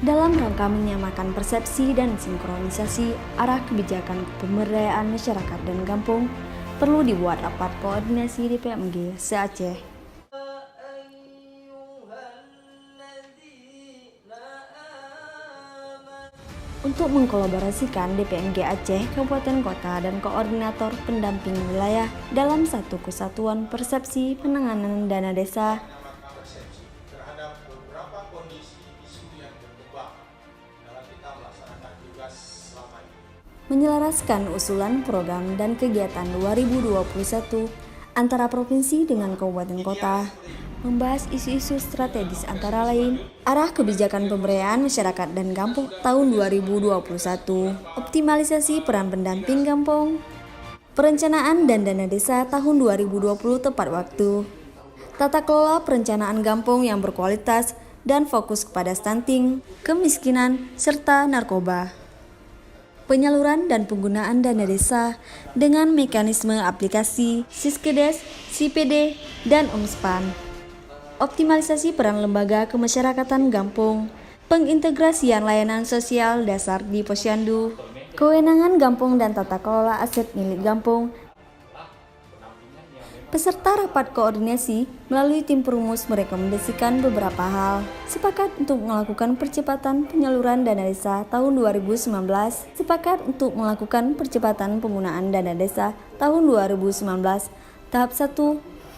dalam rangka menyamakan persepsi dan sinkronisasi arah kebijakan pemberdayaan masyarakat dan kampung, perlu dibuat rapat koordinasi DPMG se-Aceh. Untuk mengkolaborasikan DPMG Aceh, Kabupaten Kota, dan Koordinator Pendamping Wilayah dalam satu kesatuan persepsi penanganan dana desa persepsi terhadap beberapa kondisi isu yang berkembang dalam kita melaksanakan tugas selama ini. menyelaraskan usulan program dan kegiatan 2021 antara provinsi dengan kabupaten kota, membahas isu-isu strategis antara lain arah kebijakan pemberdayaan masyarakat dan kampung tahun 2021, optimalisasi peran pendamping kampung, perencanaan dan dana desa tahun 2020 tepat waktu, tata kelola perencanaan kampung yang berkualitas dan fokus kepada stunting, kemiskinan, serta narkoba. Penyaluran dan penggunaan dana desa dengan mekanisme aplikasi Siskedes, CPD, dan Omspan. Optimalisasi peran lembaga kemasyarakatan kampung, pengintegrasian layanan sosial dasar di Posyandu, kewenangan kampung dan tata kelola aset milik kampung. Peserta rapat koordinasi melalui tim perumus merekomendasikan beberapa hal. Sepakat untuk melakukan percepatan penyaluran dana desa tahun 2019. Sepakat untuk melakukan percepatan penggunaan dana desa tahun 2019 tahap 1,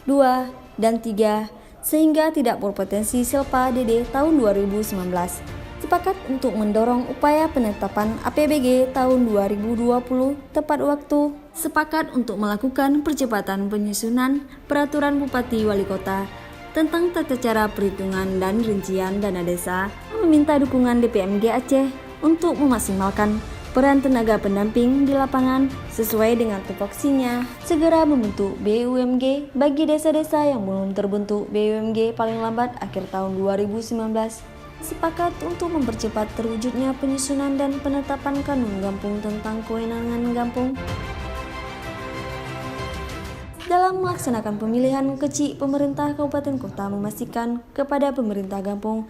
2, dan 3 sehingga tidak berpotensi silpa DD tahun 2019. Sepakat untuk mendorong upaya penetapan APBG tahun 2020 tepat waktu. Sepakat untuk melakukan percepatan penyusunan peraturan Bupati Wali Kota tentang tata cara perhitungan dan rincian dana desa, meminta dukungan DPMG Aceh untuk memaksimalkan peran tenaga pendamping di lapangan sesuai dengan tupoksinya, segera membentuk BUMG bagi desa-desa yang belum terbentuk BUMG paling lambat akhir tahun 2019. Sepakat untuk mempercepat terwujudnya penyusunan dan penetapan kanun kampung tentang kewenangan kampung. Dalam melaksanakan pemilihan kecil, pemerintah Kabupaten Kota memastikan kepada pemerintah kampung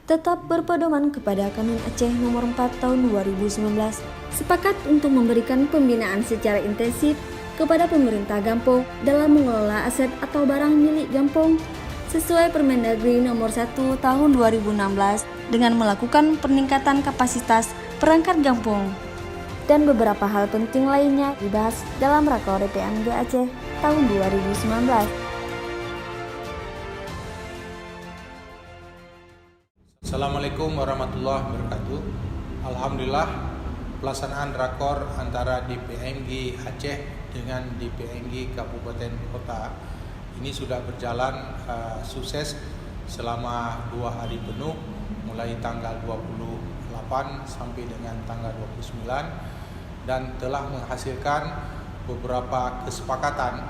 tetap berpedoman kepada Kanun Aceh Nomor 4 Tahun 2019. Sepakat untuk memberikan pembinaan secara intensif kepada pemerintah kampung dalam mengelola aset atau barang milik kampung sesuai Permendagri Nomor 1 Tahun 2016 dengan melakukan peningkatan kapasitas perangkat kampung. Dan beberapa hal penting lainnya dibahas dalam Rakor DPMG Aceh tahun 2019. Assalamualaikum warahmatullahi wabarakatuh. Alhamdulillah, pelaksanaan rakor antara DPMG Aceh dengan DPMG Kabupaten Kota ini sudah berjalan sukses selama 2 hari penuh, mulai tanggal 28 sampai dengan tanggal 29, dan telah menghasilkan beberapa kesepakatan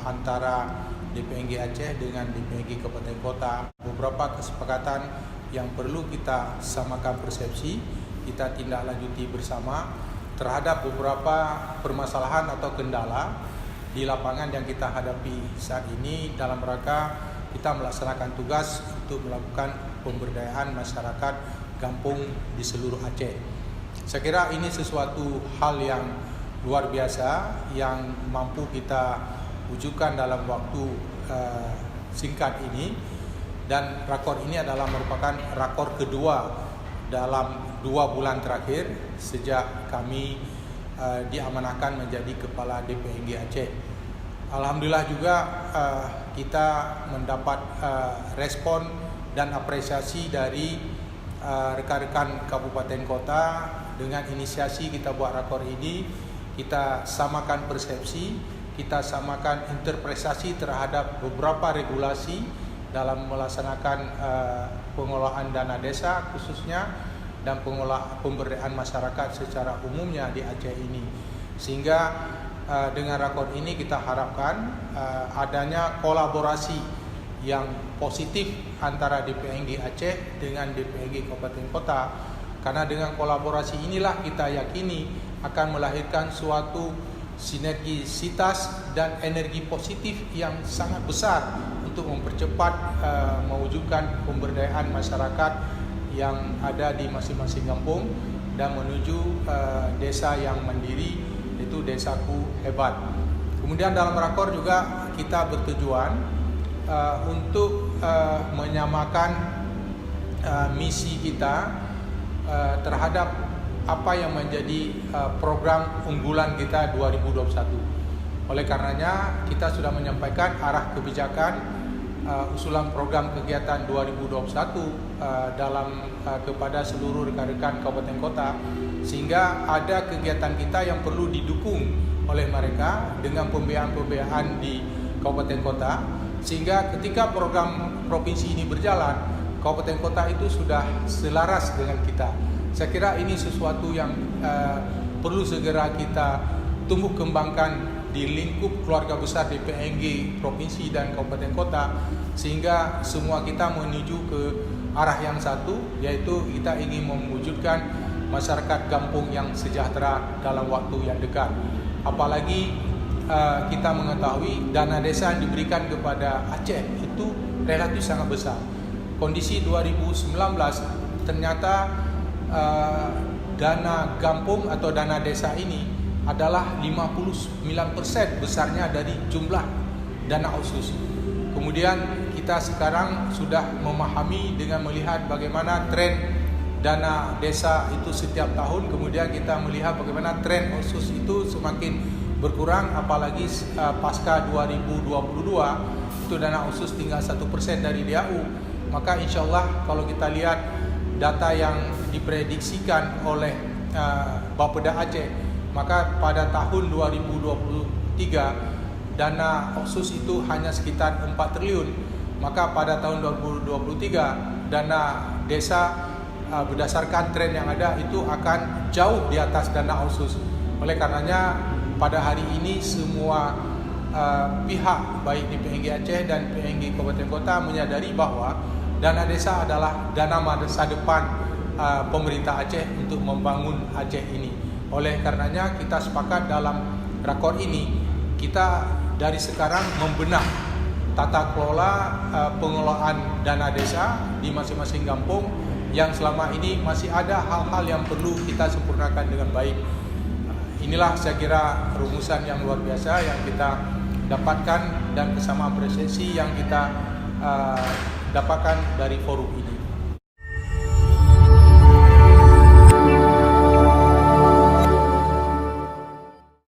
antara DPMG Aceh dengan DPMG Kabupaten Kota. Beberapa kesepakatan yang perlu kita samakan persepsi, kita tindak lanjuti bersama terhadap beberapa permasalahan atau kendala di lapangan yang kita hadapi saat ini dalam rangka kita melaksanakan tugas untuk melakukan pemberdayaan masyarakat kampung di seluruh Aceh. Saya kira ini sesuatu hal yang luar biasa yang mampu kita wujudkan dalam waktu singkat ini, dan rakor ini adalah merupakan rakor kedua dalam 2 bulan terakhir sejak kami diamanahkan menjadi Kepala DPMG Aceh. Alhamdulillah juga kita mendapat respon dan apresiasi dari rekan-rekan Kabupaten Kota. Dengan inisiasi kita buat rakor ini, kita samakan persepsi, kita samakan interpretasi terhadap beberapa regulasi dalam melaksanakan pengelolaan dana desa khususnya dan pengelolaan pemberdayaan masyarakat secara umumnya di Aceh ini. Sehingga dengan rakor ini kita harapkan adanya kolaborasi yang positif antara DPMG Aceh dengan DPMG Kabupaten Kota, karena dengan kolaborasi inilah kita yakini akan melahirkan suatu sinergisitas dan energi positif yang sangat besar untuk mempercepat mewujudkan pemberdayaan masyarakat yang ada di masing-masing kampung dan menuju desa yang mandiri, yaitu Desaku Hebat. Kemudian dalam rakor juga kita bertujuan untuk menyamakan misi kita terhadap apa yang menjadi program unggulan kita 2021. Oleh karenanya kita sudah menyampaikan arah kebijakan usulan program kegiatan 2021 kepada seluruh rekan-rekan kabupaten kota, sehingga ada kegiatan kita yang perlu didukung oleh mereka dengan pembiayaan di kabupaten kota, sehingga ketika program provinsi ini berjalan, kabupaten kota itu sudah selaras dengan kita. Saya kira ini sesuatu yang perlu segera kita tumbuh kembangkan di lingkup keluarga besar DPMG provinsi dan kabupaten kota, sehingga semua kita menuju ke arah yang satu, yaitu kita ingin mewujudkan masyarakat kampung yang sejahtera dalam waktu yang dekat. Apalagi kita mengetahui dana desa yang diberikan kepada Aceh itu relatif sangat besar. Kondisi 2019 ternyata dana kampung atau dana desa ini adalah 59% besarnya dari jumlah dana otsus. Kemudian kita sekarang sudah memahami dengan melihat bagaimana tren dana desa itu setiap tahun, kemudian kita melihat bagaimana tren otsus itu semakin berkurang, apalagi pasca 2022 itu dana otsus tinggal 1% dari DAU. Maka insya Allah kalau kita lihat data yang diprediksikan oleh Bapeda Aceh, maka pada tahun 2023 dana otsus itu hanya sekitar 4 triliun. Maka pada tahun 2023 dana desa berdasarkan tren yang ada itu akan jauh di atas dana otsus. Oleh karenanya pada hari ini semua pihak baik di PNG Aceh dan PNG Kabupaten Kota menyadari bahwa dana desa adalah dana masa depan pemerintah Aceh untuk membangun Aceh ini. Oleh karenanya kita sepakat dalam rakor ini kita dari sekarang membenah tata kelola pengelolaan dana desa di masing-masing kampung yang selama ini masih ada hal-hal yang perlu kita sempurnakan dengan baik. Inilah saya kira rumusan yang luar biasa yang kita dapatkan dan kesamaan persepsi yang kita dapatkan dari forum ini.